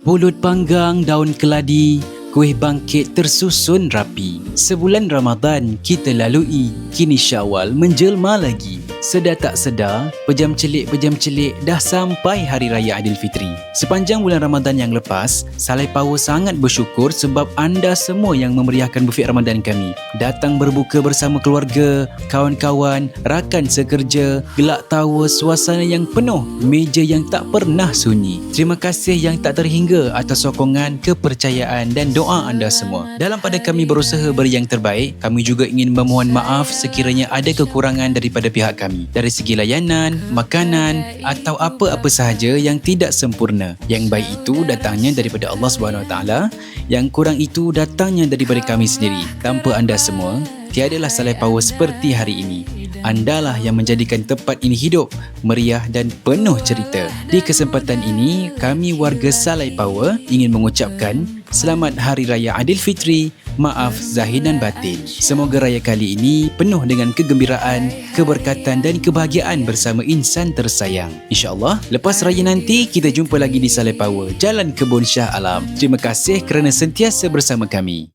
Pulut panggang, daun keladi, kuih bangkit tersusun rapi. Sebulan Ramadan kita lalui, kini Syawal menjelma lagi. Sedar tak sedar, pejam celik dah sampai Hari Raya Aidilfitri. Sepanjang bulan Ramadan yang lepas, Salai Power sangat bersyukur sebab anda semua yang memeriahkan bufet Ramadan kami. Datang berbuka bersama keluarga, kawan-kawan, rakan sekerja, gelak tawa, suasana yang penuh, meja yang tak pernah sunyi. Terima kasih yang tak terhingga atas sokongan, kepercayaan dan doa anda semua. Dalam pada kami berusaha beri yang terbaik, kami juga ingin memohon maaf sekiranya ada kekurangan daripada pihak kami. Dari segi layanan, makanan atau apa-apa sahaja yang tidak sempurna. Yang baik itu datangnya daripada Allah SWT, yang kurang itu datangnya daripada kami sendiri. Tanpa anda semua, tiadalah Salai Power seperti hari ini. Andalah yang menjadikan tempat ini hidup, meriah dan penuh cerita. Di kesempatan ini, kami warga Salai Power ingin mengucapkan Selamat Hari Raya Aidilfitri, maaf zahir dan batin. Semoga raya kali ini penuh dengan kegembiraan, keberkatan dan kebahagiaan bersama insan tersayang. InsyaAllah, lepas raya nanti kita jumpa lagi di Salai Power, Jalan Kebun Shah Alam. Terima kasih kerana sentiasa bersama kami.